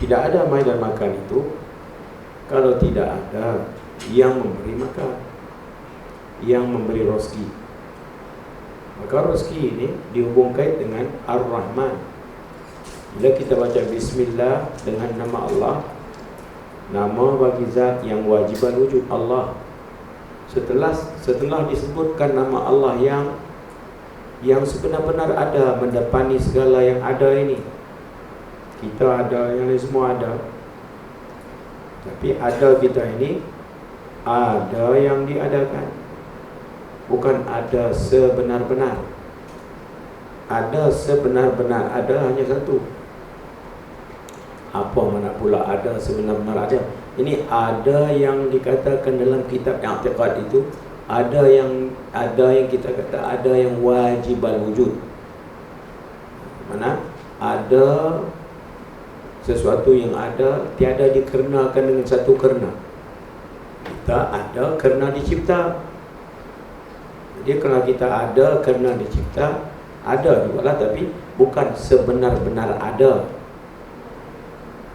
Tidak ada main dan makan itu kalau tidak ada yang memberi makan, yang memberi rezeki. Maka rezeki ini dihubungkan dengan Ar-Rahman. Bila kita baca Bismillah dengan nama Allah, nama bagi zat yang wajib wujud, Allah. Setelah disebutkan nama Allah yang sebenar-benar ada, mendepani segala yang ada ini. Kita ada, yang lain semua ada. Tapi ada kita ini, ada yang diadakan, bukan ada sebenar-benar. Ada sebenar-benar, ada hanya satu. Apa mana pula ada sebenar-benar ada? Ini ada yang dikatakan dalam kitab i'tiqad itu, ada yang kita kata ada yang wajib wujud. Mana ada sesuatu yang ada tiada dikarenakan dengan satu kerana. Kita ada kerana dicipta. Jadi kalau kita ada kerana dicipta, ada juga lah, tapi bukan sebenar-benar ada.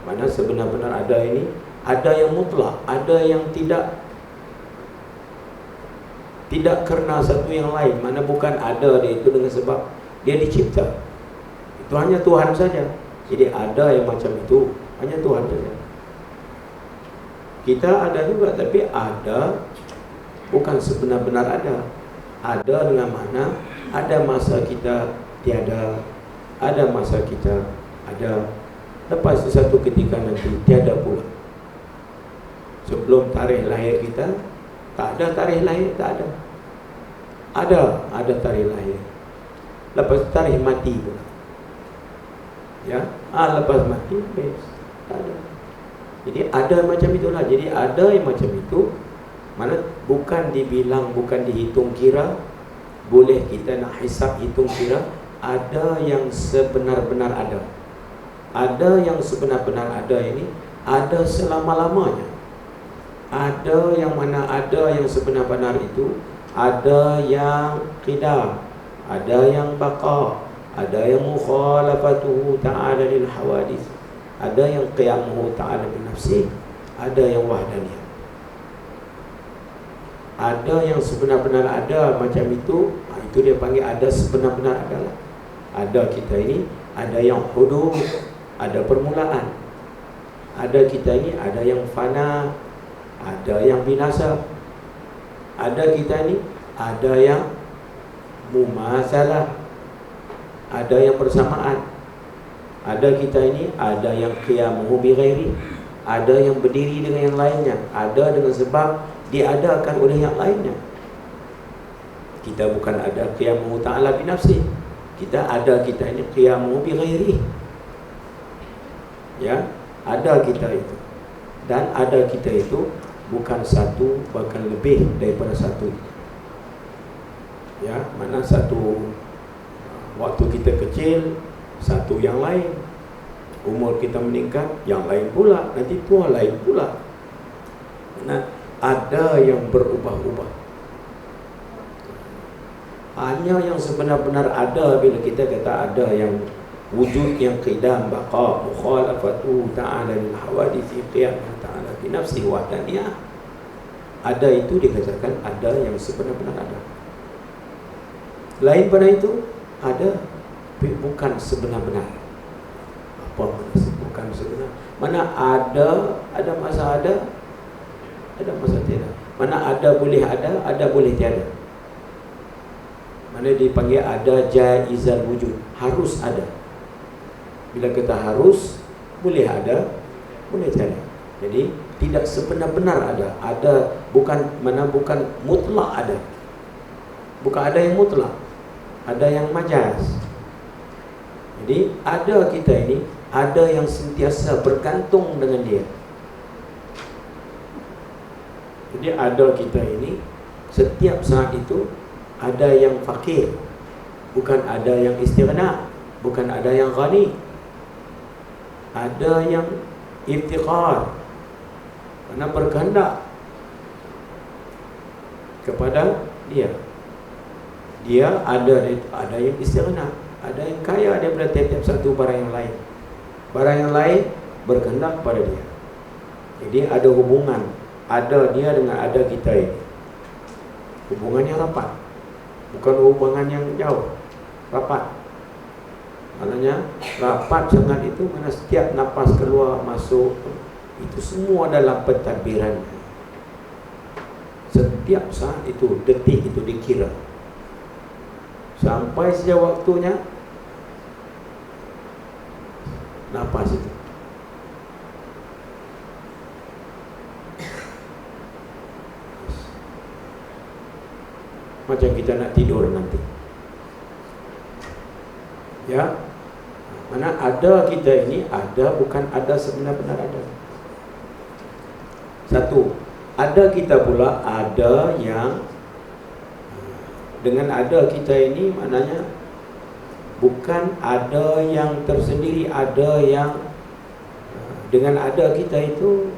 Mana sebenar-benar ada ini, ada yang mutlak, ada yang tidak kerana satu yang lain. Mana bukan ada dia itu dengan sebab dia dicipta. Itu hanya Tuhan saja. Jadi ada yang macam itu hanya Tuhan saja. Kita ada juga, tapi ada bukan sebenar-benar ada. Ada dengan mana ada masa kita tiada, ada masa kita ada. Lepas satu ketika nanti tiada pula. Sebelum tarikh lahir kita, tak ada tarikh lahir, tak ada. Ada tarikh lahir. Lepas tarikh mati pula. Ya, lepas mati, tak ada. Jadi ada macam itulah. Jadi ada yang macam itu, mana bukan dibilang, bukan dihitung kira. Boleh kita nak hisap hitung kira. Ada yang sebenar-benar ada. Ada yang sebenar-benar ada ini, ada selama-lamanya. Ada yang mana ada yang sebenar-benar itu, ada yang qidam, ada yang baqa, ada yang mukhalafatuhu ta'ala lil hawadith, ada yang qiyamuhu ta'ala bin nafsi, ada yang wahdaniyah. Ada yang sebenar-benar ada macam itu, itu dia panggil ada sebenar-benar adalah. Ada kita ini, ada yang hudud, ada permulaan. Ada kita ini, ada yang fana, ada yang binasa. Ada kita ini, ada yang mumasalah, ada yang bersamaan. Ada kita ini, ada yang qiyamuhu bi ghairi, ada yang berdiri dengan yang lainnya, ada dengan sebab diadakan oleh yang lainnya. Kita bukan ada qiyamuhu ta'ala bi nafsi, kita ada kita ini qiyamuhu bi ghairi. Ya, ada kita itu. Dan ada kita itu bukan satu, bahkan lebih daripada satu. Ya, mana satu waktu kita kecil, satu yang lain. Umur kita meningkat, yang lain pula. Nanti tua lain pula. Nah, ada yang berubah-ubah. Hanya yang sebenar-benar ada bila kita kata ada yang wujud yang qidam, baqa, mukhalafatu ta'ala lil hawadithi, qiyam ta'ala bi nafsi wahdaniyah. Ada itu dikatakan ada yang sebenar-benar ada. Lain pada itu ada, tapi bukan sebenar-benar. Apa maksud bukan sebenar? Mana ada masa ada masa tiada. Mana ada boleh tiada. Mana dipanggil ada jaizal wujud, harus ada. Bila kita harus, boleh ada, boleh tiada. Jadi tidak sebenar-benar ada. Ada bukan mutlak ada. Bukan ada yang mutlak, ada yang majaz. Jadi ada kita ini, ada yang sentiasa bergantung dengan dia. Jadi ada kita ini, setiap saat itu ada yang fakir, bukan ada yang istighna, bukan ada yang ghani. Ada yang iftiqar, karena berkehendak kepada dia. Dia ada yang istighna, ada yang kaya daripada tiap-tiap satu barang yang lain. Barang yang lain berkehendak pada dia. Jadi ada hubungan, ada dia dengan ada kita ini. Hubungannya rapat, bukan hubungan yang jauh, rapat. Maknanya rapat sangat itu mana setiap nafas keluar masuk itu semua dalam pentadbiran. Setiap saat itu, detik itu dikira. Sampai sejak waktunya nafas itu. Macam kita nak tidur nanti. Ya. Mana ada kita ini ada, bukan ada sebenar-benar ada. Satu, ada kita pula ada yang dengan ada kita ini maknanya bukan ada yang tersendiri, ada yang dengan ada kita itu,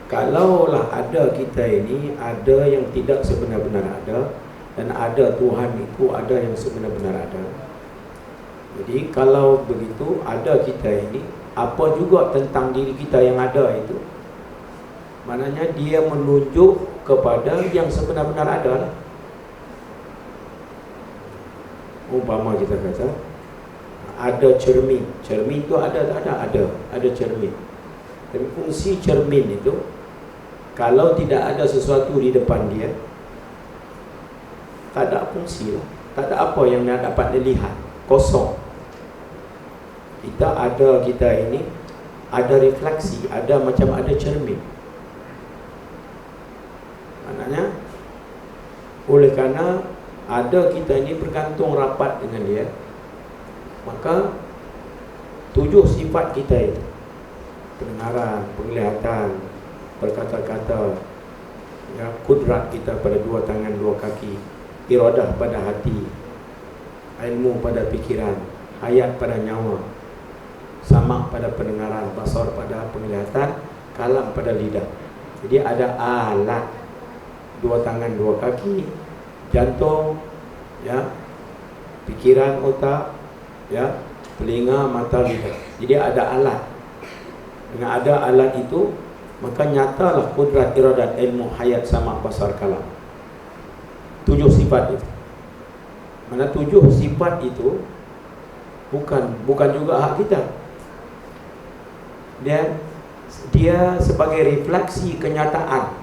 kalaulah ada kita ini ada yang tidak sebenar-benar ada, dan ada Tuhan itu ada yang sebenar-benar ada. Jadi kalau begitu ada kita ini, apa juga tentang diri kita yang ada itu, maknanya dia menunjuk kepada yang sebenar-benar ada lah. Umpama kita kata ada cermin. Cermin itu ada tak ada? Ada cermin. Tapi fungsi cermin itu, kalau tidak ada sesuatu di depan dia, tak ada fungsi lah. Tak ada apa yang nak dapat dilihat. Kosong. Kita ini ada refleksi, ada macam ada cermin. Maknanya oleh kerana ada kita ini bergantung rapat dengan dia, maka 7 sifat kita itu, pendengaran, penglihatan, berkata-kata, ya, kudrat kita pada 2 tangan 2 kaki, iradah pada hati, ilmu pada fikiran, hayat pada nyawa, samak pada pendengaran, basar pada penglihatan, kalam pada lidah. Jadi ada alat, 2 tangan 2 kaki, jantung, ya, fikiran, otak, ya, telinga, mata, lidah. Jadi ada alat. Dengan ada alat itu, maka nyatalah kudrat, iradat, ilmu, hayat, samak, basar, kalam. 7 sifat itu. Mana 7 sifat itu bukan juga hak kita. Dia sebagai refleksi kenyataan.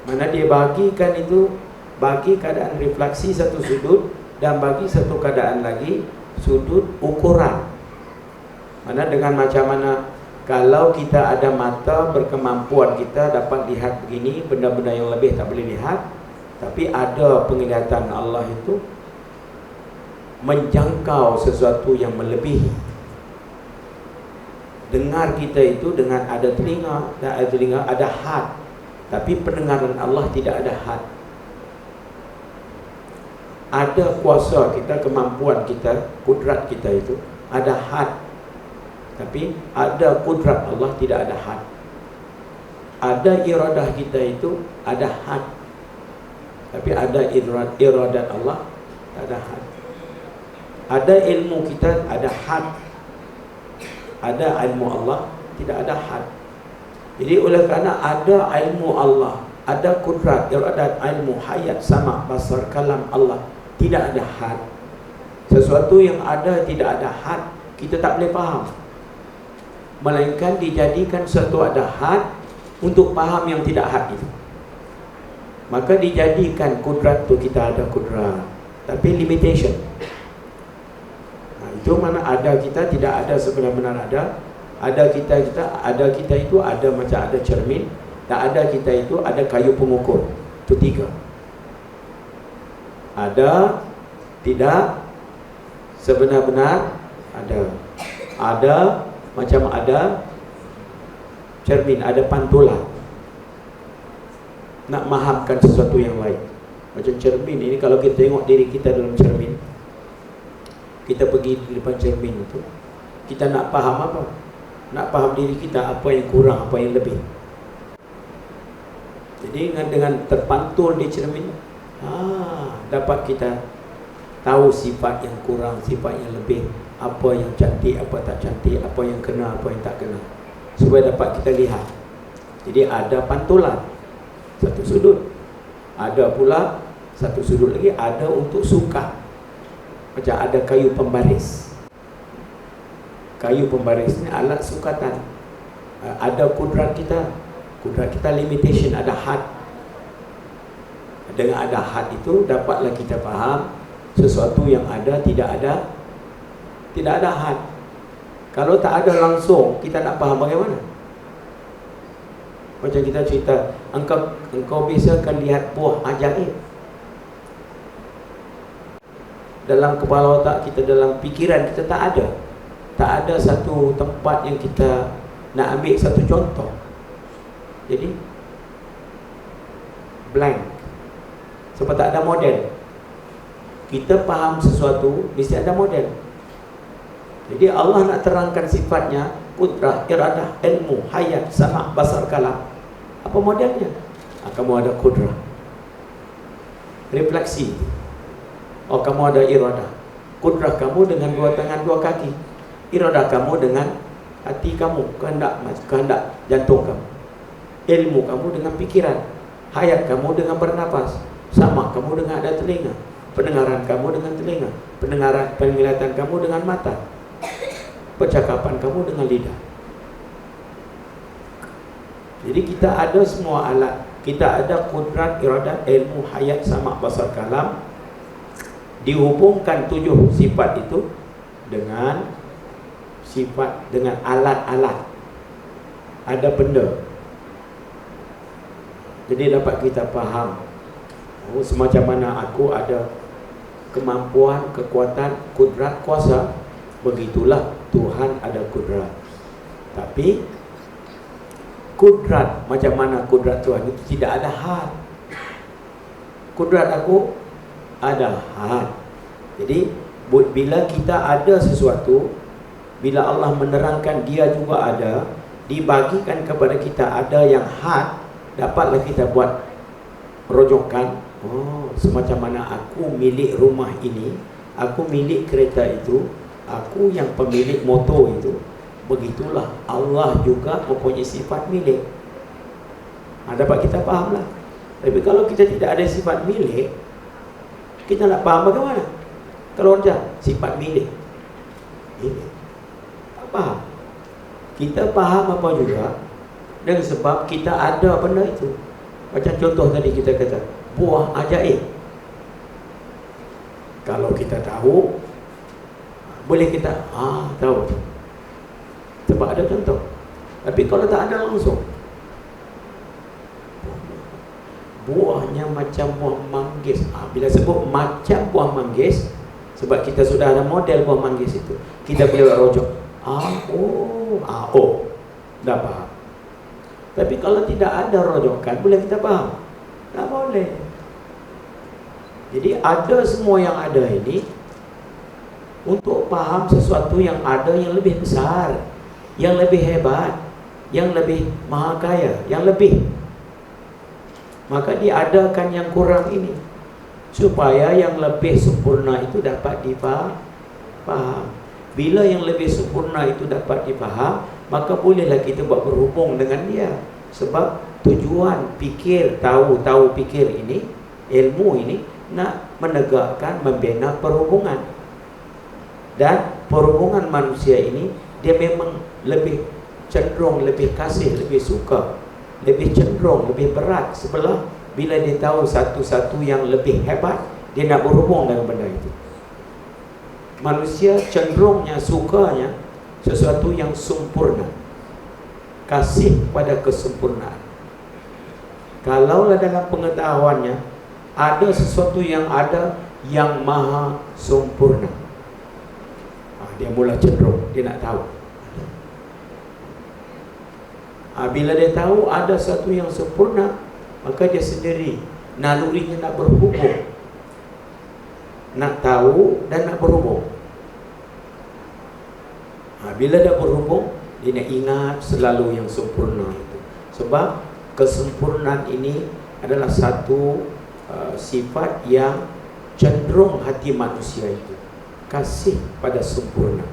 Mana dia bagikan itu, bagi keadaan refleksi satu sudut, dan bagi satu keadaan lagi sudut ukuran. Mana dengan macam mana, kalau kita ada mata, berkemampuan kita dapat lihat begini, benda-benda yang lebih tak boleh lihat, tapi ada penglihatan Allah itu menjangkau sesuatu yang melebihi. Dengar kita itu dengan ada telinga, dan ada telinga, ada had, tapi pendengaran Allah tidak ada had. Ada kuasa kita, kemampuan kita, kudrat kita itu ada had, tapi ada kudrat Allah tidak ada had. Ada iradah kita itu ada had, tapi ada iradat Allah tak ada had. Ada ilmu kita ada had, ada ilmu Allah tidak ada had. Jadi oleh kerana ada ilmu Allah, ada kudrat, iradat, ilmu, hayat, sama, basar, kalam Allah tidak ada had. Sesuatu yang ada tidak ada had, kita tak boleh faham. Melainkan dijadikan sesuatu ada had untuk faham yang tidak had itu. Maka dijadikan kudrat tu, kita ada kudrat, tapi limitation. Itu mana ada kita tidak ada sebenar-benar ada. Ada kita itu ada macam ada cermin, dan ada kita itu ada kayu pengukur. Itu 3. Ada, tidak, sebenar-benar ada. Ada macam ada cermin, ada pantulan. Nak mahamkan sesuatu yang lain. Macam cermin ini, kalau kita tengok diri kita dalam cermin, kita pergi di depan cermin itu, kita nak faham apa? Nak faham diri kita, apa yang kurang, apa yang lebih. Jadi dengan terpantul di cermin, dapat kita tahu sifat yang kurang, sifat yang lebih, apa yang cantik, apa tak cantik, apa yang kena, apa yang tak kena, supaya dapat kita lihat. Jadi ada pantulan satu sudut, ada pula satu sudut lagi ada untuk sukat. Macam ada kayu pembaris. Kayu pembaris ni alat sukatan. Ada kudrat kita limitation, ada had. Dengan ada had itu dapatlah kita faham sesuatu yang ada tidak ada had. Kalau tak ada langsung, kita nak faham bagaimana? Macam kita cerita, engkau bisa kan lihat buah ajaib. Dalam kepala otak kita, dalam fikiran kita tak ada satu tempat yang kita nak ambil satu contoh. Jadi blank, sebab tak ada model. Kita faham sesuatu mesti ada model. Jadi Allah nak terangkan sifatnya, kudrah, iradah, ilmu, hayat, sama', basar, kalam. Apa modelnya? Kamu ada kudrah, refleksi. Oh, kamu ada iradah. Kudrah kamu dengan dua tangan, dua kaki. Iradah kamu dengan hati kamu, kehendak jantung kamu. Ilmu kamu dengan pikiran. Hayat kamu dengan bernapas. Sama kamu dengan ada telinga. Pendengaran kamu dengan telinga. Penglihatan kamu dengan mata. Percakapan kamu dengan lidah. Jadi kita ada semua alat. Kita ada kudrat, iradat, ilmu, hayat, sama', basar, kalam. Dihubungkan 7 sifat itu dengan sifat, dengan alat-alat. Ada benda. Jadi dapat kita faham, semacam mana aku ada kemampuan, kekuatan, kudrat, kuasa, begitulah Tuhan ada kudrat. Tapi kudrat, macam mana kudrat Tuhan itu tidak ada had. Kudrat aku ada had. Jadi bila kita ada sesuatu, bila Allah menerangkan dia juga ada, dibagikan kepada kita ada yang had, dapatlah kita buat rojokan. Oh, semacam mana aku milik rumah ini, aku milik kereta itu, aku yang pemilik motor itu. Begitulah Allah juga mempunyai sifat milik. Dapat kita fahamlah. Tapi kalau kita tidak ada sifat milik, kita nak faham bagaimana? Kalau ada sifat milik, tak faham. Kita faham apa juga dengan sebab kita ada benda itu. Macam contoh tadi kita kata buah ajaib. Kalau kita tahu, boleh kita tahu, sebab ada contoh. Tapi kalau tak ada langsung, buahnya macam buah manggis. Bila sebut macam buah manggis, sebab kita sudah ada model buah manggis itu, kita boleh rojok. Dah faham. Tapi kalau tidak ada rojokan, boleh kita faham? Tak boleh. Jadi ada semua yang ada ini untuk faham sesuatu yang ada yang lebih besar, yang lebih hebat, yang lebih maha kaya, yang lebih. Maka diadakan yang kurang ini supaya yang lebih sempurna itu dapat difaham. Bila yang lebih sempurna itu dapat difaham, maka bolehlah kita buat berhubung dengan dia. Sebab tujuan fikir, tahu fikir ini, ilmu ini nak menegakkan, membina perhubungan. Dan perhubungan manusia ini dia memang lebih cenderung, lebih kasih, lebih suka, lebih cenderung, lebih berat sebelah bila dia tahu satu-satu yang lebih hebat, dia nak berhubung dengan benda itu. Manusia cenderungnya, sukanya sesuatu yang sempurna, kasih pada kesempurnaan. Kalaulah dalam pengetahuannya ada sesuatu yang ada yang maha sempurna, dia mula cenderung, dia nak tahu. Bila dia tahu ada sesuatu yang sempurna, maka dia sendiri nalurinya nak berhubung, nak tahu dan nak berhubung. Bila dah berhubung, dia nak ingat selalu yang sempurna itu. Sebab kesempurnaan ini adalah satu sifat yang cenderung hati manusia itu kasih pada sempurna.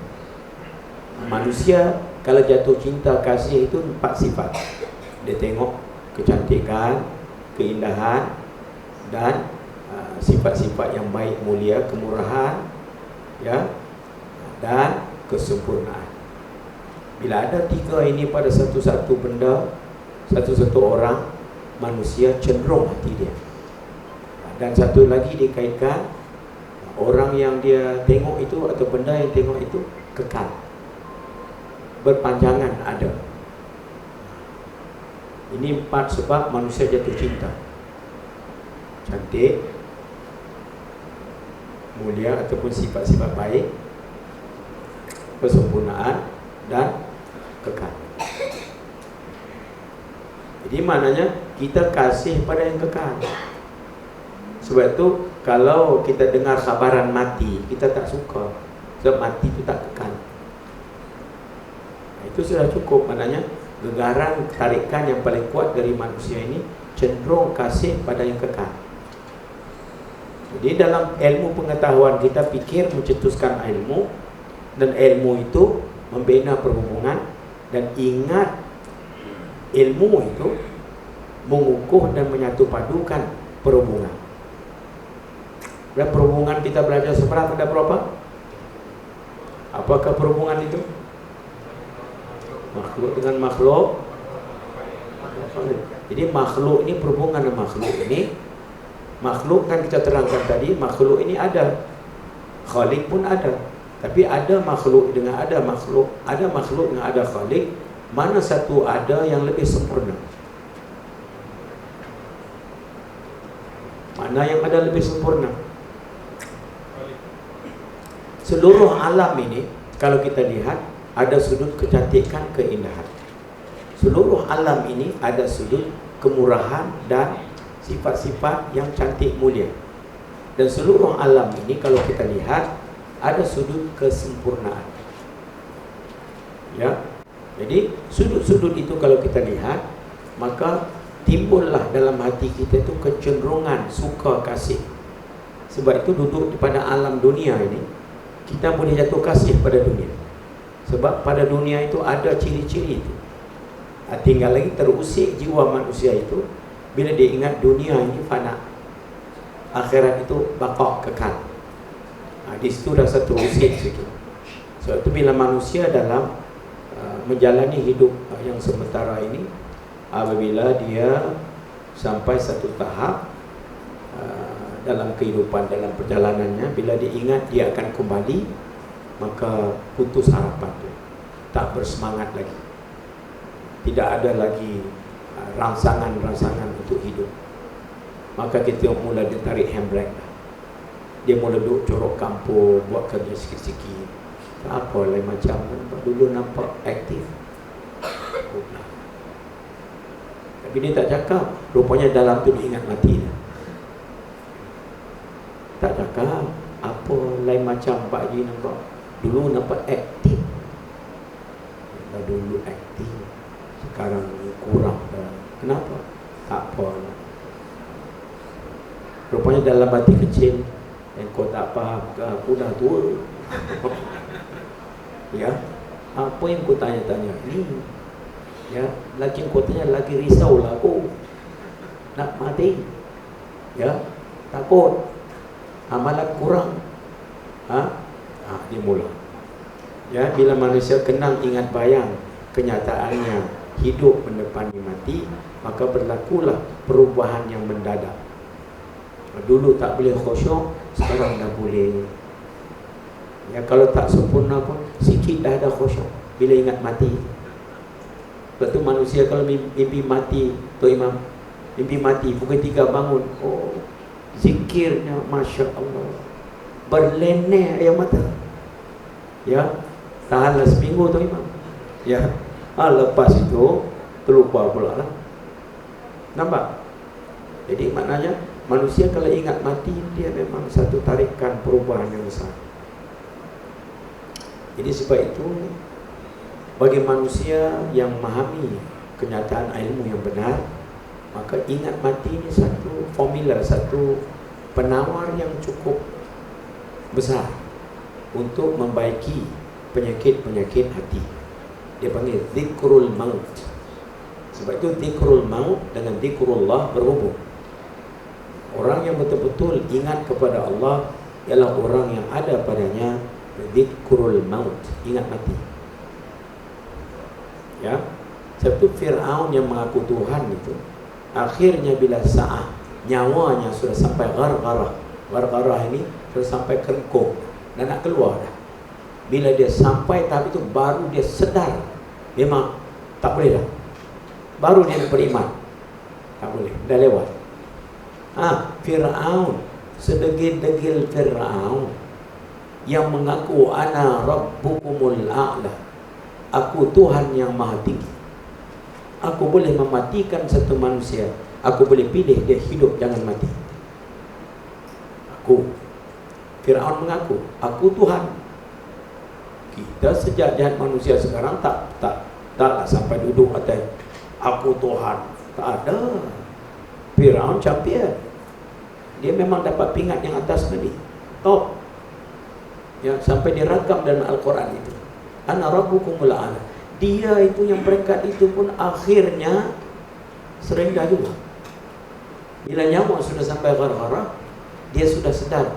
Manusia kalau jatuh cinta kasih itu 4 sifat. Dia tengok kecantikan, keindahan, dan sifat-sifat yang baik, mulia, kemurahan, ya, dan kesempurnaan. Bila ada 3 ini pada satu-satu benda, satu-satu orang, manusia cenderung hati dia. Dan satu lagi dikaitkan, orang yang dia tengok itu atau benda yang tengok itu kekal, berpanjangan ada. Ini 4 sebab manusia jatuh cinta. Cantik, mulia ataupun sifat-sifat baik, kesempurnaan, dan kekal. Jadi maknanya kita kasih pada yang kekal. Sebab itu kalau kita dengar khabaran mati, kita tak suka. Sebab mati itu tak kekal. Itu sudah cukup. Maknanya gegaran tarikan yang paling kuat dari manusia ini cenderung kasih pada yang kekal. Jadi dalam ilmu pengetahuan kita fikir mencetuskan ilmu, dan ilmu itu membina perhubungan, dan ingat ilmu itu mengukuh dan menyatu padukan perhubungan. Dan perhubungan kita belajar seberapa ada berapa? Apakah perhubungan itu? Makhluk dengan makhluk. Jadi makhluk ini perhubungan dengan makhluk ini. Makhluk kan kita terangkan tadi, makhluk ini ada, Khalik pun ada. Tapi ada makhluk dengan ada makhluk, ada makhluk dengan ada Khalik. Mana satu ada yang lebih sempurna? Mana yang ada lebih sempurna? Seluruh alam ini kalau kita lihat ada sudut kecantikan, keindahan. Seluruh alam ini ada sudut kemurahan dan sifat-sifat yang cantik, mulia. Dan seluruh alam ini kalau kita lihat ada sudut kesempurnaan. Ya. Jadi sudut-sudut itu kalau kita lihat, maka timbullah dalam hati kita itu kecenderungan suka kasih. Sebab itu duduk pada alam dunia ini, kita boleh jatuh kasih pada dunia. Sebab pada dunia itu ada ciri-ciri itu. Tinggal lagi terusik jiwa manusia itu bila dia ingat dunia ini fana, akhirat itu baqa, kekal. Di situ dah satu usik situ. Sebab itu bila manusia dalam menjalani hidup yang sementara ini, apabila dia sampai satu tahap dalam kehidupan, dalam perjalanannya, bila dia ingat dia akan kembali, maka putus harapan tu, tak bersemangat lagi, tidak ada lagi rangsangan-rangsangan untuk hidup. Maka kita mula dia tarik handbrake, dia mula duduk corok kampung, buat kerja sikit-sikit. Apa lain macam dulu nampak aktif, tapi dia tak cakap. Rupanya dalam tu dia ingat mati dah. Tak cakap. Apa lain macam Pak Haji nampak dulu nampak aktif. Dulu aktif, sekarang kurang dah. Kenapa? Tak apa. Rupanya dalam hati kecil, kau tak faham ke, aku dah tua. Ya, apa yang kau tanya-tanya ni? Ya, lagi kau tanya lagi risaulah aku. Nak mati. Ya, takut. Amalan kurang. Dia mula. Ya, bila manusia kenang ingat bayang kenyataannya hidup mendepani mati, maka berlakulah perubahan yang mendadak. Dulu tak boleh khusyuk, sekarang dah boleh. Ya, kalau tak sempurna pun sikit dah ada khusyuk bila ingat mati. Sebab tu manusia kalau mimpi mati, Tok Imam, mimpi mati pukul 3 bangun, oh, zikirnya Masya Allah, berleneh air mata. Ya, tahanlah seminggu Tok Imam. Ya, lepas itu terlupa pula lah. Nampak? Jadi maknanya manusia kalau ingat mati, dia memang satu tarikan perubahan yang besar. Jadi sebab itu bagi manusia yang memahami kenyataan ilmu yang benar, maka ingat mati ini satu formula, satu penawar yang cukup besar untuk membaiki penyakit-penyakit hati. Dia panggil zikrul maut. Sebab itu zikrul maut dengan zikrullah berhubung. Orang yang betul-betul ingat kepada Allah ialah orang yang ada padanya zikrul maut, ingat mati. Ya. Sebab itu Fir'aun yang mengaku Tuhan itu, akhirnya bila sa'ah, nyawanya sudah sampai gargarah. Gargarah ini sudah sampai kerengkung dan nak keluar dah. Bila dia sampai tahap itu, baru dia sedar memang tak boleh dah. Baru dia beriman. Tak boleh, dah lewat. Fir'aun, sedegil-degil Fir'aun yang mengaku ana rabbukumul a'la, aku Tuhan yang maha tinggi, aku boleh mematikan satu manusia, aku boleh pilih dia hidup jangan mati. Aku Fir'aun mengaku aku Tuhan. Kita sejak jahat manusia sekarang tak sampai duduk atas aku Tuhan. Tak ada. Fir'aun champion. Dia memang dapat pingat yang atas tadi, top. Ya, sampai diragam dalam Al-Quran itu. Ana rabbukumul a'la. Dia itu yang peringkat itu pun akhirnya serendah juga. Bila nyawa sudah sampai gargarah, dia sudah sedar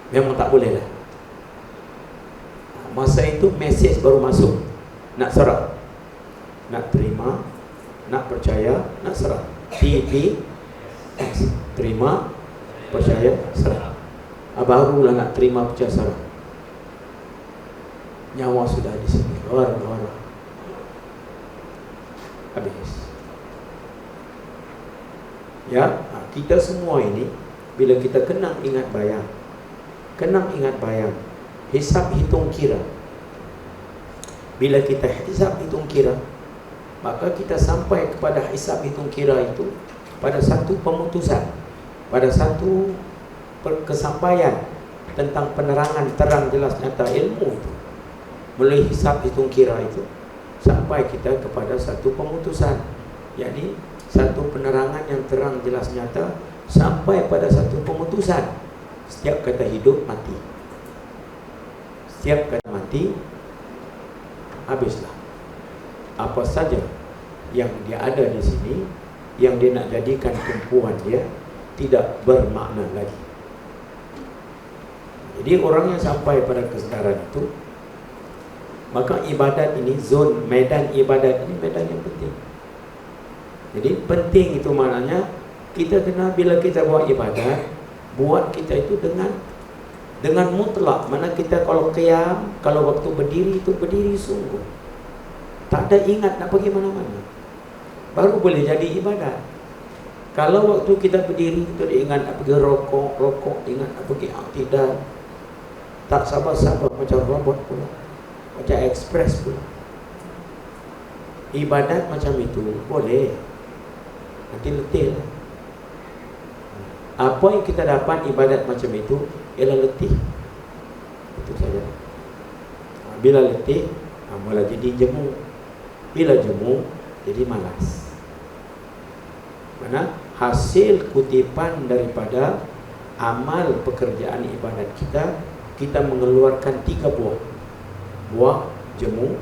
memang tak boleh dah. Masa itu mesej baru masuk. Nak serah, nak terima, nak percaya, nak serah. TPS, terima, percaya, serah. Barulah nak terima, percaya, serah. Nyawa sudah di sini, gargarah. Habis. Ya, kita semua ini bila kita kenang ingat bayang, hisab hitung kira. Bila kita hisab hitung kira, maka kita sampai kepada hisab hitung kira itu pada satu pemutusan, pada satu kesampaian tentang penerangan terang jelas nyata ilmu itu. Melalui hisab hitung kira itu sampai kita kepada satu pemutusan, jadi satu penerangan yang terang jelas nyata sampai pada satu pemutusan. Setiap kata hidup mati, setiap kata mati habislah. Apa saja yang dia ada di sini, yang dia nak jadikan tumpuan dia, tidak bermakna lagi. Jadi orang yang sampai pada kesedaran itu, maka ibadat ini, zon medan ibadat ini medan yang penting. Jadi penting itu maknanya kita kena, bila kita buat ibadat, buat kita itu dengan mutlak. Mana kita kalau qiyam, kalau waktu berdiri itu berdiri sungguh, tak ada ingat nak pergi mana-mana, baru boleh jadi ibadat. Kalau waktu kita berdiri itu ingat nak pergi rokok, ingat nak pergi i'tidal, tak sabar-sabar macam robot pula, macam ekspres pula. Ibadat macam itu boleh, nanti letih lah. Apa yang kita dapat ibadat macam itu ialah letih, itu saja. Bila letih, mula jadi jemu. Bila jemu, jadi malas. Mana hasil kutipan daripada amal pekerjaan ibadat kita, kita mengeluarkan 3 buah. Buah jemu,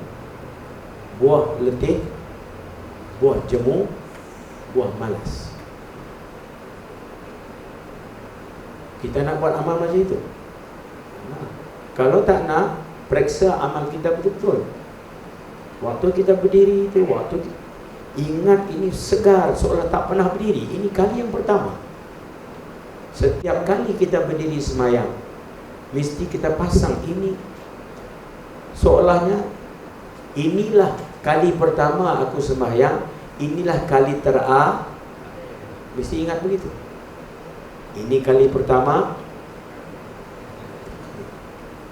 buah letih, buah jemu, buah malas. Kita nak buat amal macam itu? Kalau tak nak, periksa amal kita betul-betul. Waktu kita berdiri itu, waktu kita ingat ini segar, seolah tak pernah berdiri. Ini kali yang pertama. Setiap kali kita berdiri semayang, mesti kita pasang ini, seolahnya inilah kali pertama aku sembahyang, inilah kali terakhir. Mesti ingat begitu. Ini kali pertama.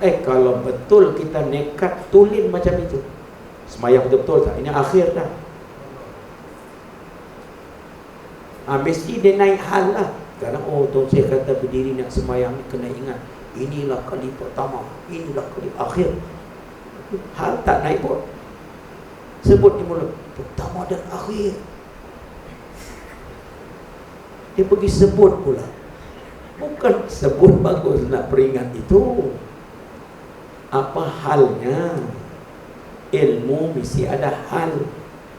Kalau betul kita nekat tulen macam itu, sembahyang betul-betul tak? Ini akhir dah. Mesti dia naik hal lah. Karena Tuan Syekh kata berdiri nak sembahyang ni kena ingat, inilah kali pertama, inilah kali akhir. Hal tak naik pun, sebut di mulut pertama dan akhir. Dia pergi sebut pula. Bukan sebut bagus nak peringat itu. Apa halnya? Ilmu mesti ada hal.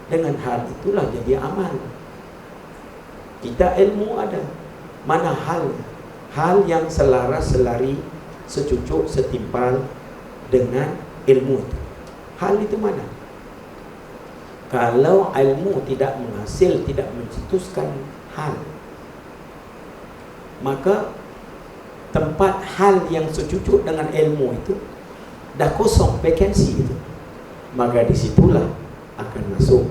Dengan hal itulah jadi amal. Kita ilmu ada. Mana hal? Hal yang selaras, selari, secucuk, setimpal dengan ilmu itu. Hal itu mana? Kalau ilmu tidak menghasil, tidak mencetuskan hal, maka tempat hal yang secucuk dengan ilmu itu dah kosong, vakansi itu. Maka disitulah akan masuk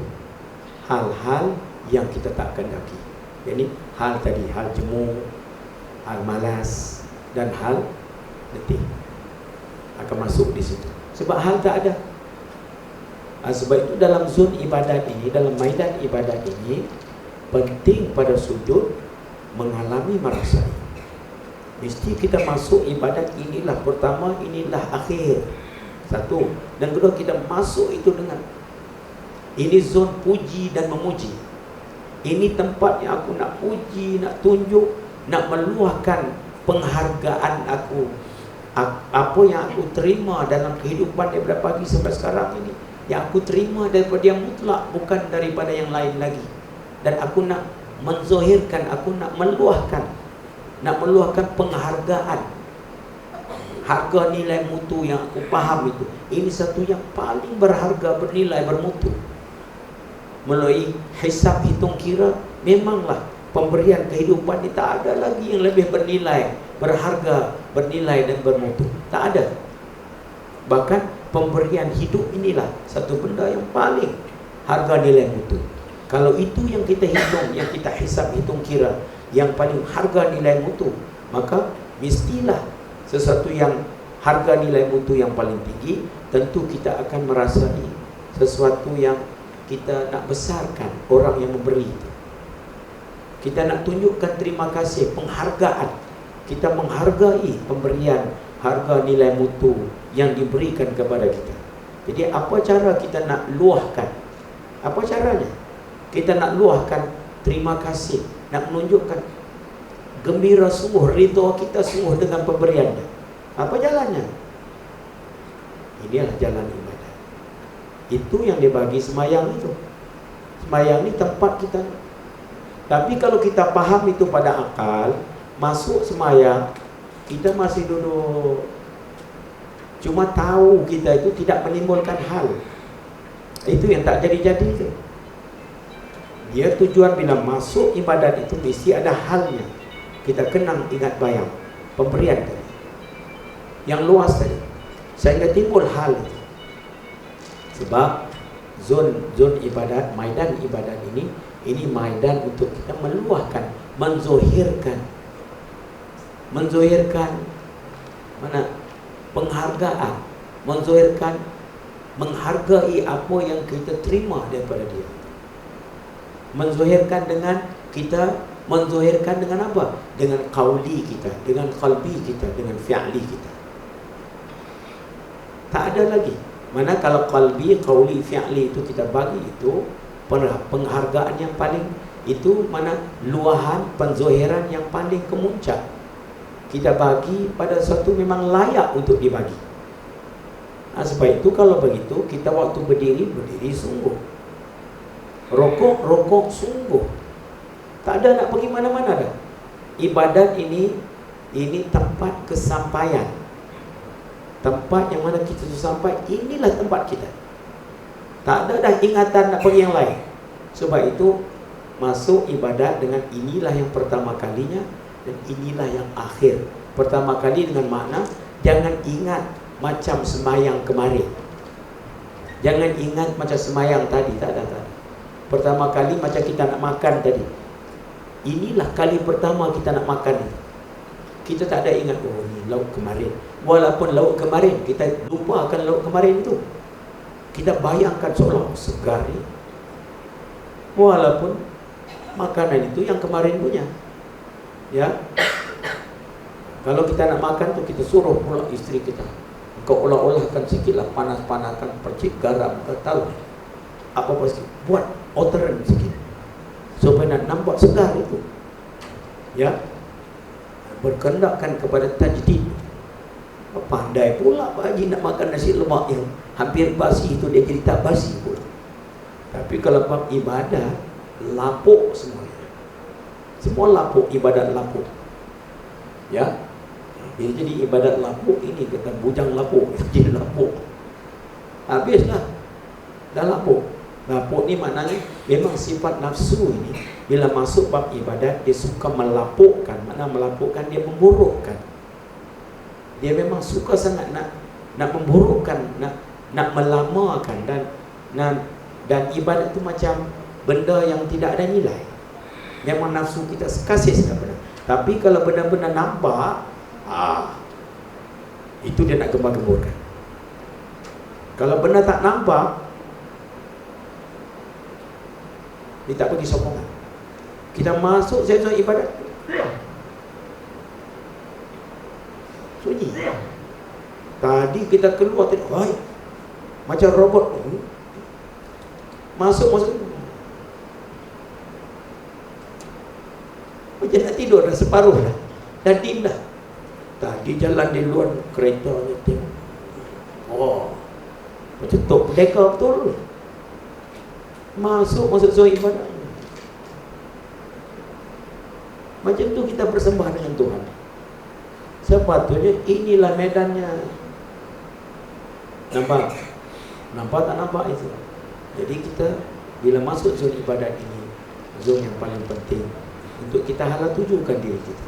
hal-hal yang kita tak kendaki. Jadi hal tadi, hal jemu, hal malas dan hal letih akan masuk di situ. Sebab hal tak ada. Sebab itu dalam zon ibadat ini, dalam maidan ibadat ini, penting pada sujud mengalami merasai. Mesti kita masuk ibadat inilah pertama, inilah akhir. Satu. Dan kedua, kita masuk itu dengan ini zon puji dan memuji. Ini tempat yang aku nak puji, nak tunjuk, nak meluahkan penghargaan aku. Apa yang aku terima dalam kehidupan daripada pagi sampai sekarang ini, yang aku terima daripada yang mutlak, bukan daripada yang lain lagi. Dan aku nak menzohirkan, aku nak meluahkan penghargaan, harga nilai mutu yang aku faham itu. Ini satu yang paling berharga, bernilai, bermutu. Melalui hisab hitung kira, memanglah pemberian kehidupan ini tak ada lagi yang lebih bernilai, berharga, bernilai dan bermutu. Tak ada. Bahkan pemberian hidup inilah satu benda yang paling harga nilai mutu. Kalau itu yang kita hitung, yang kita hisab hitung kira, yang paling harga nilai mutu, maka mestilah sesuatu yang harga nilai mutu yang paling tinggi, tentu kita akan merasai sesuatu yang kita nak besarkan orang yang memberi itu. Kita nak tunjukkan terima kasih, penghargaan. Kita menghargai pemberian harga nilai mutu yang diberikan kepada kita. Jadi apa cara kita nak luahkan? Apa caranya? Kita nak luahkan terima kasih, nak menunjukkan gembira sungguh, ridha kita sungguh dengan pemberiannya. Apa jalannya? Inilah jalan ibadah. Itu yang dibagi semayang itu. Semayang ni tempat kita. Tapi kalau kita faham itu pada akal, masuk semayang, kita masih duduk, cuma tahu kita itu tidak menimbulkan hal. Itu yang tak jadi-jadi itu. Dia tujuan bila masuk ibadat itu mesti ada halnya. Kita kenang, ingat, bayang pemberian tadi yang luas tadi, sehingga timbul hal itu. Sebab zon ibadat, maidan ibadat ini maidan untuk kita meluahkan, menzohirkan mana penghargaan, menzohirkan, menghargai apa yang kita terima daripada dia. Menzohirkan dengan kita, menzohirkan dengan apa? Dengan qauli kita, dengan qalbi kita, dengan fi'li kita. Tak ada lagi. Mana kalau qalbi, qauli, fi'li itu kita bagi, itu penghargaan yang paling, itu mana luahan penzohiran yang paling kemuncak. Kita bagi pada satu memang layak untuk dibagi. Sebab itu kalau begitu, kita waktu berdiri sungguh, rokok sungguh. Tak ada nak pergi mana-mana dah. Ibadat ini tempat kesampaian. Tempat yang mana kita sampai, inilah tempat kita. Tak ada dah ingatan nak pergi yang lain. Sebab itu masuk ibadat dengan inilah yang pertama kalinya dan inilah yang akhir. Pertama kali dengan makna jangan ingat macam semayang kemarin. Jangan ingat macam semayang tadi, tak ada. Pertama kali macam kita nak makan tadi. Inilah kali pertama kita nak makan. Kita tak ada ingat, oh ni lauk kemarin. Walaupun lauk kemarin, kita lupa akan lauk kemarin itu. Kita bayangkan seolah segar ni. Walaupun makanan itu yang kemarin punya. Ya. Kalau kita nak makan tu, kita suruh pula isteri kita, kau olah-olahkan sikitlah, panas-panaskan percik garam, tahu apa-apa sikit, buat orderan sikit supaya nak nampak segar itu. Ya. berkendakkan kepada tajdid. Pandai pula Pak Haji nak makan nasi lemak yang hampir basi itu, dia jadi tak basi pula. Tapi kalau bab ibadat, lapuk semuanya. Semua lapuk, ibadat lapuk. Ya, bila jadi ibadat lapuk, ini kata bujang lapuk, jadi lapuk. Habislah, dah lapuk. Lapuk ni maknanya memang sifat nafsu ini bila masuk bab ibadat, dia suka melapukkan. Makna melapukkan, dia memburukkan. Dia memang suka sangat nak memburukkan, nak melamakan, dan ibadat itu macam benda yang tidak ada nilai. Memang nafsu kita kasih sangat benar. Tapi kalau benar-benar nampak, itu dia nak gembar-gemburkan. Kalau benar tak nampak, dia tak pergi sokongan. Kita masuk sesi ibadat, sunyi. Tadi kita keluar tadi, macam robot. Masuk. Macam nak tidur dah, separuh dah. Dah dim dah. Tadi jalan di luar kereta ni tengok. Macam tok pendeka betul. Masuk zon ibadat. Macam tu kita bersembah dengan Tuhan. Sepatutnya inilah medannya. Nampak? Nampak tak nampak itu? Jadi kita bila masuk zon ibadat ini, zon yang paling penting untuk kita hala tujukan diri kita.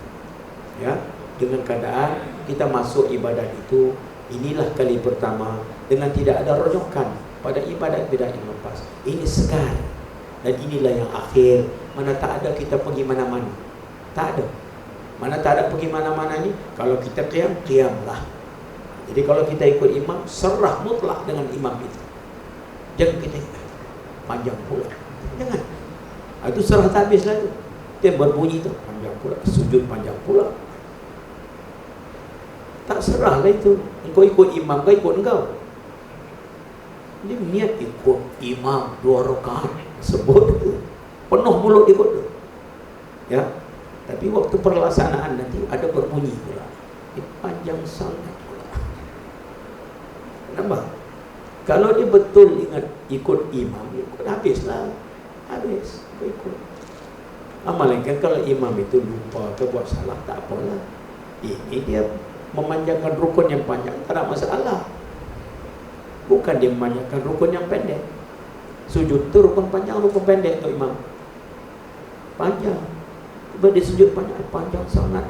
Ya, dengan keadaan kita masuk ibadat itu, inilah kali pertama dengan tidak ada rojokan pada ibadat-ibadat yang lepas. Ini sekar, dan inilah yang akhir. Mana tak ada kita pergi mana-mana. Tak ada. Mana tak ada pergi mana-mana ni, kalau kita qiyamlah. Jadi kalau kita ikut imam, serah mutlak dengan imam itu. Jangan kita panjang pula. Jangan. Itu serah tak habislah itu. Dia berbunyi tu panjang pula, sujud panjang pula. Tak serah lah itu. Engkau ikut imam ke ikut engkau? Dia niat ikut imam 2 rakaat, sebut itu. Penuh mulut ikut tu. Ya. Tapi waktu perlaksanaan nanti ada berbunyi pula. Panjang sangat pula. Nampak? Kalau dia betul ingat ikut imam, ikut habislah. Habis, ikut. Malaikat kalau imam itu lupa ke buat salah, tak apalah. Ini dia memanjangkan rukun yang panjang, tak ada masalah. Bukan dia memanjangkan rukun yang pendek. Sujud tu rukun panjang, rukun pendek untuk imam. Panjang. Tiba dia sujud panjang sangat.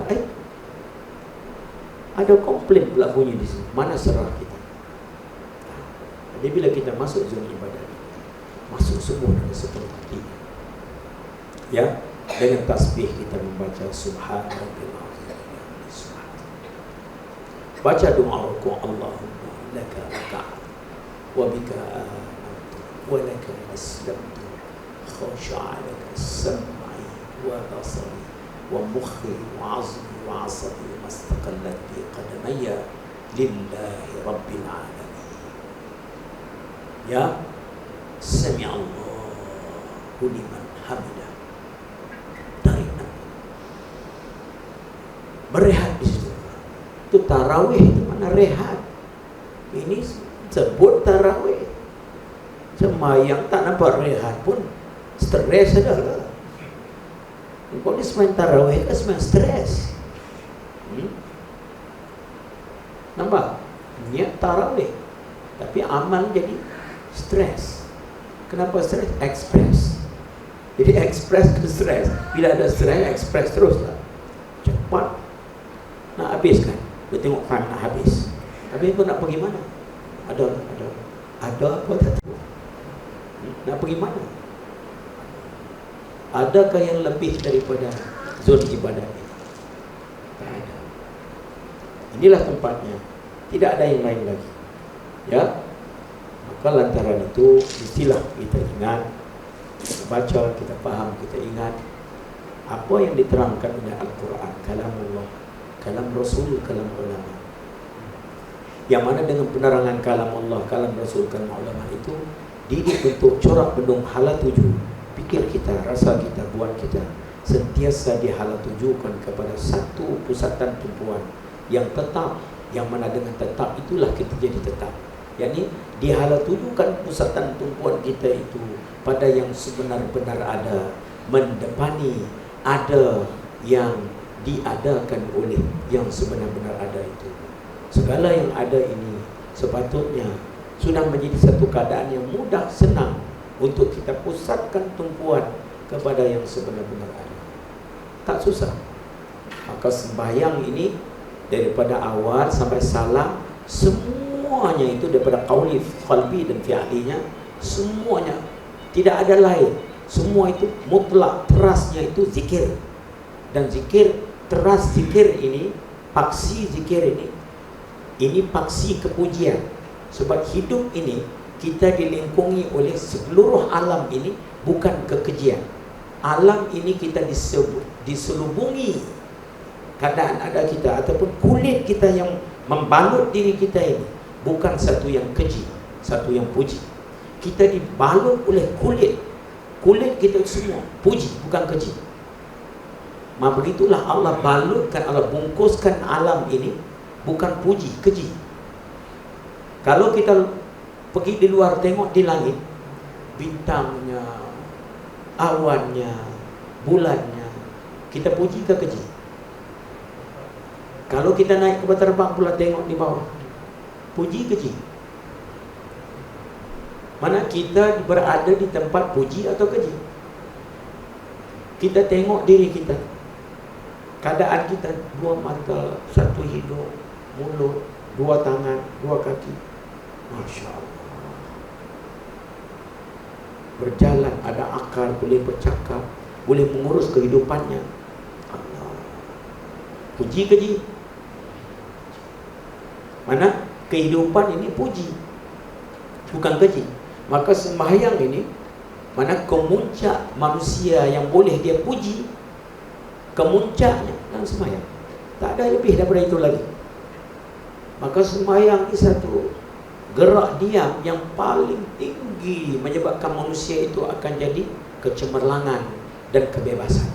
Ada komplain pula bunyi di sini. Mana serah kita? Jadi bila kita masuk zona ibadat, masuk semua dengan seperti ini. Ya, dengan tasbih kita membaca subhanallah. Baca doa ruku' Allahumma laka raka'at wa bika amantu wa laka aslamtu khasha'a laka sam'i wa basari wa mukhi wa 'azmi wa 'asabi mastaqallat bi qadamayya lillahi rabbil alamin. Ya, sami'allahu liman hamidah. Berehat di situ. Itu tarawih, itu mana rehat. Ini sebut tarawih. Semayang tak nampak rehat pun stres adalah. Kau ni semain tarawih kan semain stres. Nampak? Niat tarawih, tapi amal jadi stres. Kenapa stres? Express. Jadi express ke stres. Bila ada stres, express teruslah. Cepat nak habiskan. Dia tengok time nak habis. Habis kau nak pergi mana? Ada apa tak tahu. Nak pergi mana? Adakah yang lebih daripada zon ibadat ini? Tak ada. Inilah tempatnya. Tidak ada yang lain lagi. Ya. Maka lantaran itu mestilah kita ingat, kita baca, kita faham, kita ingat apa yang diterangkan oleh Al-Quran, kalam Allah, kalam Rasul, kalam ulama. Yang mana dengan penerangan kalam Allah, kalam Rasul, kalam ulama itu didik bentuk corak bendung hala tuju pikir kita, rasa kita, buat kita, sentiasa dihala tujukan kepada satu pusatan tumpuan yang tetap, yang mana dengan tetap itulah kita jadi tetap. Yakni dihala tujukan pusatan tumpuan kita itu pada yang sebenar-benar ada, mendepani ada yang diadakan oleh yang sebenar-benar ada itu. Segala yang ada ini sepatutnya sudah menjadi satu keadaan yang mudah, senang untuk kita pusatkan tumpuan kepada yang sebenar-benar ada. Tak susah. Maka sembahyang ini daripada awal sampai salam, semuanya itu daripada qauli, qalbi dan fi'linya, semuanya tidak ada lain. Semua itu mutlak, terasnya itu zikir. Dan zikir, teras zikir ini, paksi zikir ini paksi kepujian. Sebab hidup ini kita dilingkungi oleh seluruh alam ini bukan kekejian. Alam ini kita diselubungi keadaan ada kita ataupun kulit kita yang membalut diri kita ini bukan satu yang keji, satu yang puji. Kita dibalut oleh kulit kita semua puji, bukan keji. Maka begitulah Allah balutkan, Allah bungkuskan alam ini bukan puji, keji. Kalau kita pergi di luar tengok di langit, bintangnya, awannya, bulannya, kita puji ke keji? Kalau kita naik ke terbang pula tengok di bawah, puji keji? Mana kita berada di tempat puji atau keji? Kita tengok diri kita, keadaan kita, dua mata, satu hidung, mulut, dua tangan, dua kaki, Masya Allah, berjalan, ada akal, boleh bercakap, boleh mengurus kehidupannya. Allah, puji keji? Mana kehidupan ini puji, bukan keji. Maka sembahyang ini mana kemuncak manusia yang boleh dia puji, kemuncaknya dalam sembahyang. Tak ada lebih daripada itu lagi. Maka sembahyang ini satu gerak diam yang paling tinggi, menyebabkan manusia itu akan jadi kecemerlangan dan kebebasan.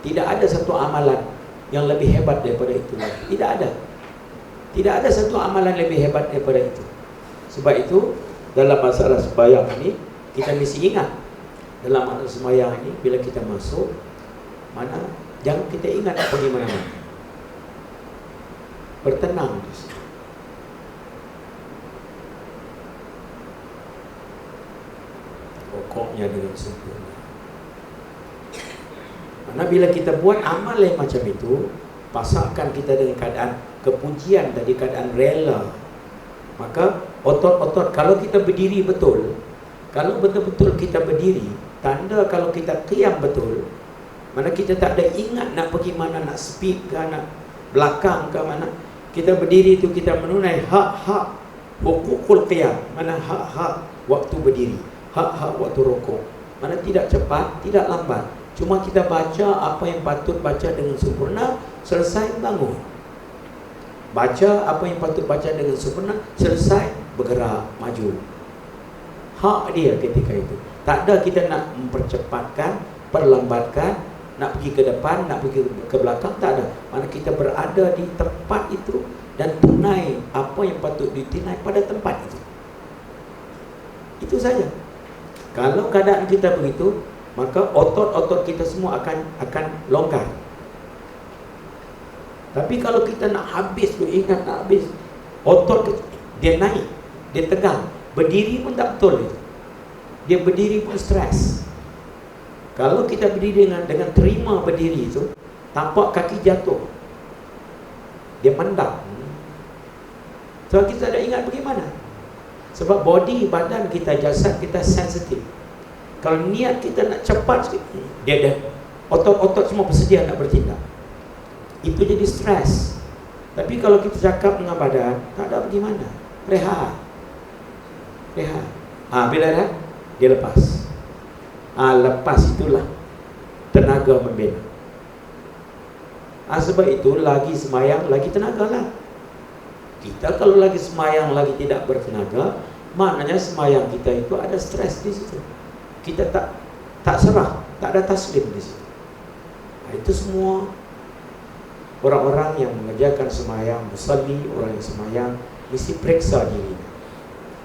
Tidak ada satu amalan yang lebih hebat daripada itu lagi. Tidak ada. Tidak ada satu amalan lebih hebat daripada itu. Sebab itu dalam masalah sembahyang ini kita mesti ingat, dalam masalah sembahyang ini bila kita masuk mana, jangan kita ingat pergi mana-mana, bertenang di situ. Pokoknya dengan sempurna. Mana bila kita buat amal yang macam itu, pasangkan kita dengan keadaan kepujian tadi, keadaan rela, maka otot-otot, kalau kita berdiri betul, kalau betul-betul kita berdiri, tanda kalau kita qiyam betul, mana kita tak ada ingat nak pergi mana, nak speed ke, nak belakang ke mana. Kita berdiri itu kita menunai hak-hak hukukul qiyam, mana hak-hak waktu berdiri, hak-hak waktu rukuk. Mana tidak cepat, tidak lambat, cuma kita baca apa yang patut baca dengan sempurna, selesai bangun. Baca apa yang patut baca dengan sempurna, selesai bergerak maju. Hak dia ketika itu. Tak ada kita nak mempercepatkan, perlambatkan, nak pergi ke depan, nak pergi ke belakang, tak ada. Mana kita berada di tempat itu dan tunai apa yang patut ditunai pada tempat itu. Itu saja. Kalau keadaan kita begitu, maka otot-otot kita semua akan longgar. Tapi kalau kita nak habis, ingat nak habis, otot dia naik, dia tegang, berdiri pun tak betul itu. Dia berdiri pun stres. Kalau kita berdiri dengan terima berdiri itu, tampak kaki jatuh, dia mendap. Sebab kita tak ingat bagaimana. Sebab body, badan kita, jasad kita sensitif. Kalau niat kita nak cepat sikit, dia dah otot-otot semua bersedia nak bertindak. Itu jadi stres. Tapi kalau kita cakap dengan badan, tak ada bagaimana, rehat. Bila rehat, dia lepas. Lepas itulah tenaga membina. Sebab itu lagi semayang, lagi tenaga lah. Kita kalau lagi semayang, lagi tidak bertenaga, maknanya semayang kita itu ada stres di situ. Kita tak serah, tak ada taslim di situ. Itu semua orang-orang yang mengerjakan semayang, musalli, orang yang semayang mesti periksa dirinya.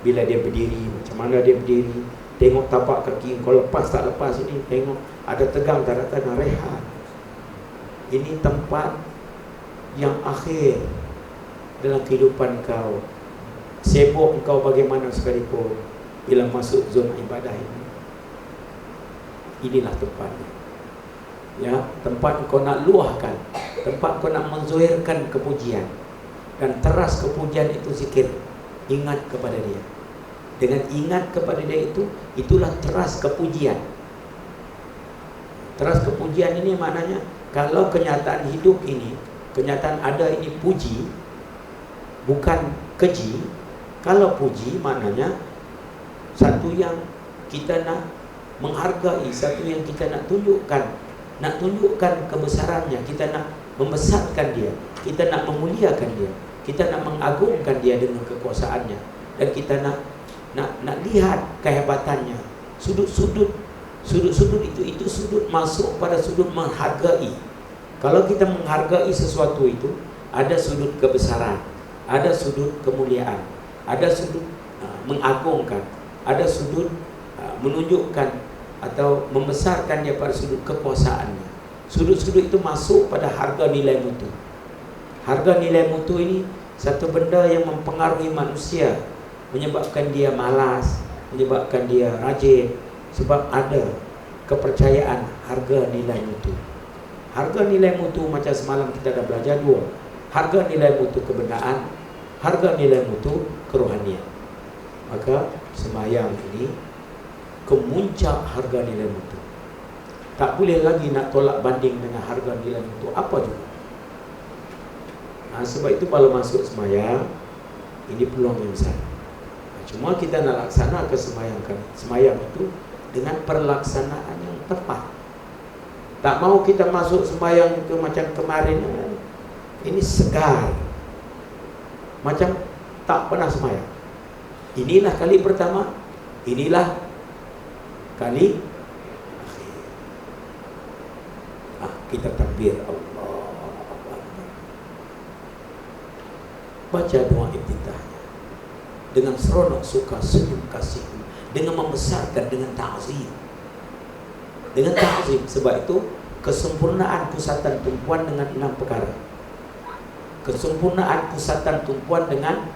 Bila dia berdiri, macam mana dia berdiri, tengok tapak kaki kau lepas tak lepas ini, tengok ada tegang tak ada tegang, rehat. Ini tempat yang akhir dalam kehidupan kau. Sibuk kau bagaimana sekalipun, bila masuk zona ibadah ini, inilah tempatnya. Ya, tempat kau nak luahkan, tempat kau nak menzuhirkan kepujian, dan teras kepujian itu zikir. Ingat kepada dia. Dengan ingat kepada dia itu, itulah teras kepujian. Teras kepujian ini maknanya, kalau kenyataan hidup ini, kenyataan ada ini puji, bukan keji. Kalau puji maknanya satu yang kita nak menghargai, satu yang kita nak tunjukkan kebesarannya, kita nak membesarkan dia, kita nak memuliakan dia, kita nak mengagungkan dia dengan kekuasaannya, dan kita nak lihat kehebatannya. Sudut-sudut itu sudut masuk pada sudut menghargai. Kalau kita menghargai sesuatu itu, ada sudut kebesaran, ada sudut kemuliaan, ada sudut mengagungkan, ada sudut menunjukkan atau membesarkan dia pada sudut kekuasaannya. Sudut-sudut itu masuk pada harga nilai mutu. Harga nilai mutu ini satu benda yang mempengaruhi manusia, menyebabkan dia malas, menyebabkan dia rajin, sebab ada kepercayaan harga nilai mutu. Harga nilai mutu macam semalam kita dah belajar dua. Harga nilai mutu kebenaran, harga nilai mutu kerohanian. Maka semayang ini kemuncak harga nilai mutu. Tak boleh lagi nak tolak banding dengan harga nilai mutu apa juga. Sebab itu kalau masuk semayang, ini peluang yang besar. Cuma kita nak laksanakan semayang itu dengan perlaksanaan yang tepat. Tak mau kita masuk sembahyang itu macam kemarin, ini segar, macam tak pernah sembahyang. Inilah kali pertama, inilah kali akhir. Kita takbir Allah, baca doa iftitahnya dengan seronok, suka, senyum, kasih, dengan membesarkan, dengan ta'zim. Dengan ta'zim. Sebab itu kesempurnaan pusatan tumpuan dengan 6 perkara. Kesempurnaan pusatan tumpuan dengan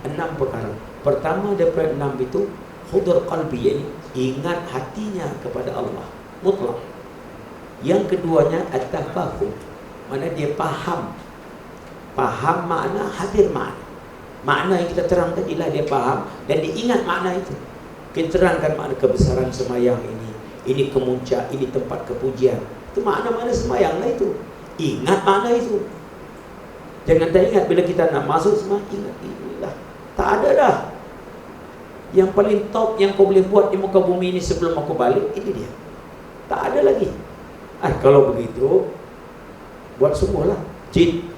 6 perkara. Pertama daripada 6 itu hudur qalbi, iaitu ingat hatinya kepada Allah mutlak. Yang keduanya at-tafahum, mana dia faham makna, hadir makna yang kita terangkan ialah dia faham dan dia ingat makna itu. Kita terangkan makna kebesaran semayang ini kemuncak, ini tempat kepujian. Itu makna-makna semayang lah itu. Ingat makna itu. Jangan tak ingat bila kita nak masuk semayang, ingat inilah. Tak ada dah. Yang paling top yang kau boleh buat di muka bumi ini sebelum aku balik, ini dia. Tak ada lagi. Kalau begitu, buat semualah. Jin.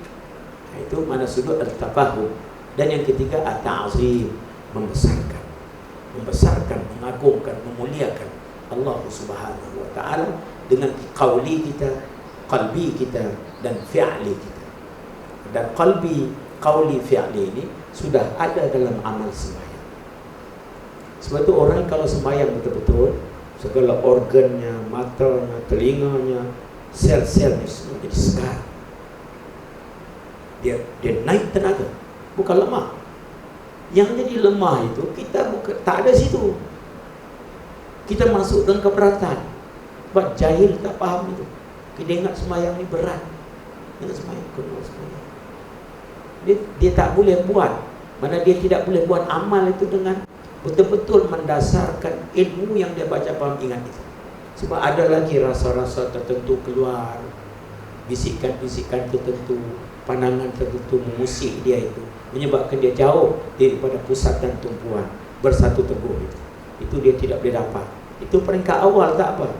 Itu mana sudut al-tafahum. Dan yang ketiga at-ta'zim, membesarkan, mengagungkan, memuliakan Allah Subhanahu wa ta'ala dengan qauli kita, qalbi kita dan fi'li kita. Dan qalbi, qauli, fi'li ini sudah ada dalam amal sembahyang. Sebab itu orang kalau sembahyang betul-betul, segala organnya, matanya, telinganya, sel-selnya semua jadi segar. Dia naik tenaga, bukan lemah. Yang jadi lemah itu kita bukan, tak ada situ. Kita masuk dengan keberatan. Sebab jahil tak faham itu. Kita ingat semayang ni berat. Ingat semayang, kena semayang. Dia tak boleh buat. Mana dia tidak boleh buat amal itu dengan betul-betul mendasarkan ilmu yang dia baca, faham, ingat itu. Sebab ada lagi rasa-rasa tertentu keluar, bisikan-bisikan tertentu, pandangan tertentu mengusik dia itu, menyebabkan dia jauh daripada pusat dan tumpuan bersatu teguh itu dia tidak boleh dapat. Itu peringkat awal, tak apa.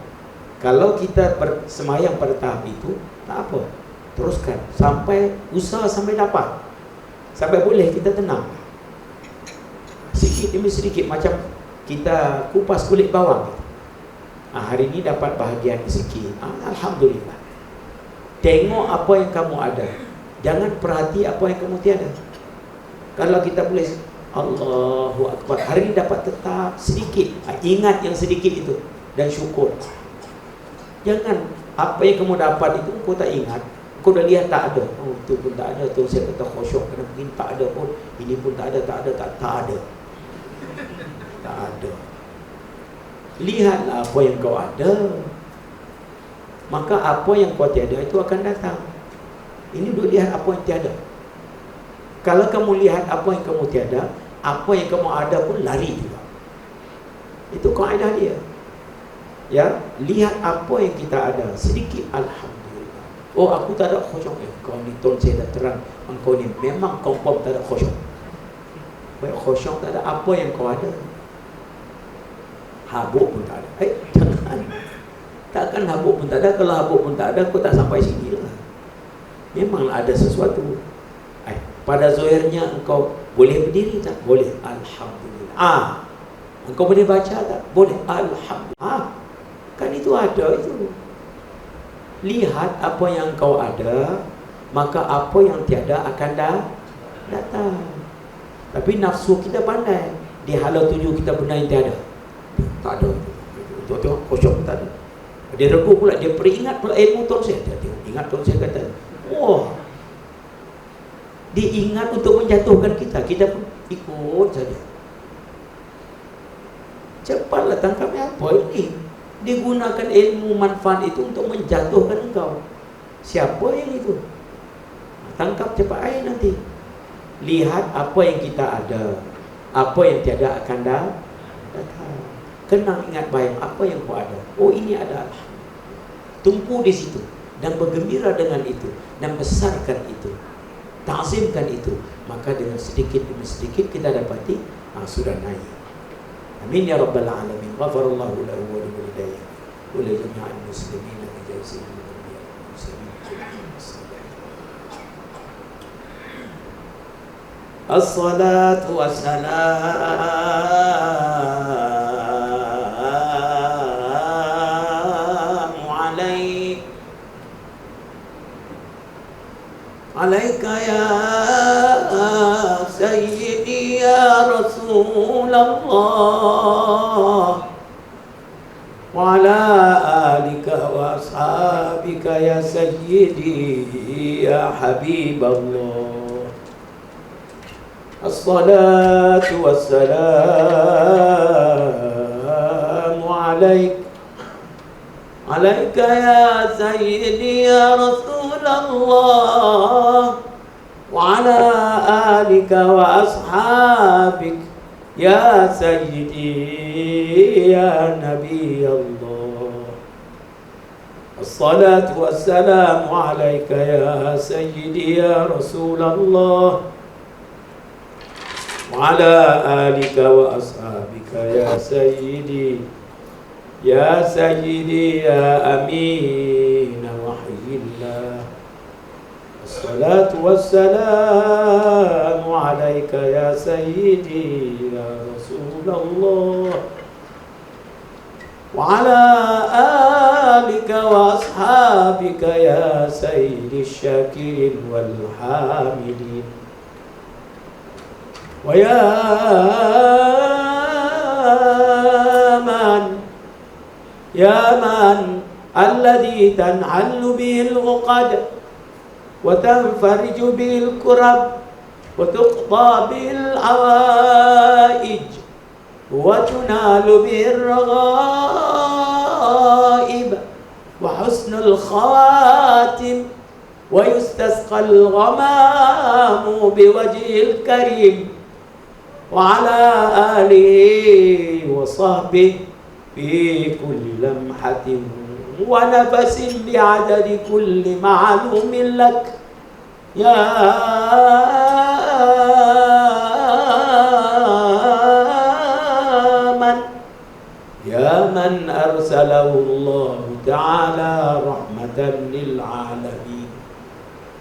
Kalau kita bersemayang pada tahap itu, tak apa, teruskan sampai usaha sampai dapat, sampai boleh kita tenang sedikit demi sedikit, macam kita kupas kulit bawang. Hari ini dapat bahagian sikit, alhamdulillah. Tengok apa yang kamu ada, jangan perhati apa yang kamu tiada. Kalau kita boleh Allahu Akbar, hari ini dapat tetap sedikit, ingat yang sedikit itu dan syukur. Jangan apa yang kamu dapat itu kau tak ingat, kau dah lihat tak ada. Oh, itu pun tak ada, tu saya kata khusyuk kerana mungkin tak ada pun, ini pun tak ada, tak ada. Tak ada. Lihatlah apa yang kau ada, maka apa yang kau tiada itu akan datang. Ini duk lihat apa yang tiada. Kalau kamu lihat apa yang kamu tiada, apa yang kamu ada pun lari juga. Itu kaedah dia. Ya, lihat apa yang kita ada, sedikit alhamdulillah. Oh, aku tak ada khusyuk. Kau ni ton saya dah terang, engkau ni memang confirm tak ada khusyuk. Baik khusyuk tak ada, apa yang kau ada? Habuk pun tak ada. Jangan. Takkan habuk pun tak ada. Kalau habuk pun tak ada, kau tak sampai sini lah. Memanglah ada sesuatu. Pada zahirnya engkau boleh berdiri tak? Boleh. Alhamdulillah. Engkau boleh baca tak? Boleh. Alhamdulillah. Kan itu ada itu. Lihat apa yang kau ada, maka apa yang tiada akan datang. Tapi nafsu kita pandai. Di hala tuju kita benda yang tiada. Tak ada. Tengok khusyuk tak ada. Dia regu pula, dia peringat pula ilmu tuan saya. Dia ingat tuan saya kata, wah, dia ingat untuk menjatuhkan kita. Kita pun ikut saja. Cepatlah tangkapnya apa ini. Dia gunakan ilmu manfaat itu untuk menjatuhkan engkau. Siapa yang itu? Tangkap cepat air nanti. Lihat apa yang kita ada, apa yang tiada akan datang. Kena ingat bayang apa yang kau ada. Oh, ini ada. Tumpu di situ dan bergembira dengan itu dan besarkan itu, ta'zimkan itu. Maka dengan sedikit demi sedikit kita dapati sudah naik. Amin ya rabbal alamin. Ghafarallahu lahu wa liwalidayhi wa li jami'il muslimin wa jazaahu as-salatu was-salamu alaika ya sayyidi ya Rasulullah wa ala alika wa ashabika ya sayyidi ya Habiballah. As-salatu was-salamu alaika ya sayyidi ya Rasulullah wa ala alika wa ashabik ya sayyidi ya Nabi Allah. As-salatu was-salamu alaika ya sayyidi ya Rasulullah wa ala alika wa ashabika ya sayyidi ya amin wahyillah. As-salatu was-salamu alaika ya sayyidi ya Rasulullah wa ala alika wa ashabika ya sayyidi syakirin wal hamidin. Wa ya man alladhi tan'allu bihil uqad wa tanfariju bihil kurab wa tuqda bihil awaij wa tunalu bihil raghaib wa husnul khawatim wa yustasqal ghamamu biwajhil karim wa ala alihi wa sahbihi fi kulli lamhatin wa nafasin bi'adadi kulli ma'lumin lak ya man arsalahu Allah ta'ala rahmatan lil alamin.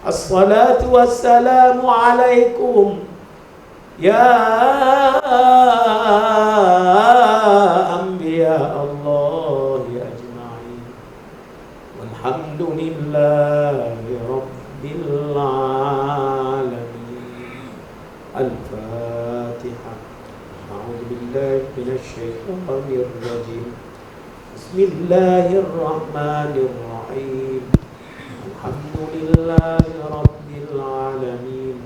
As-salatu was-salamu alaikum ya anbiya Allah ajma'in walhamdulillah من الشيطان الرجيم. بسم الله الرحمن الرحيم. الحمد لله رب العالمين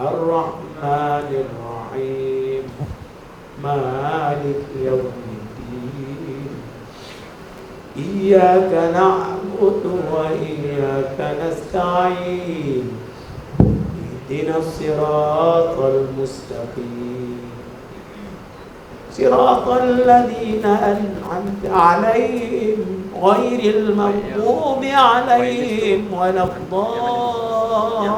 الرحمن الرحيم مالك يوم الدين إياك نعبد وإياك نستعين اهدنا الصراط المستقيم صراط الذين أنعمت عليهم غير المغضوب عليهم ولا الضالين.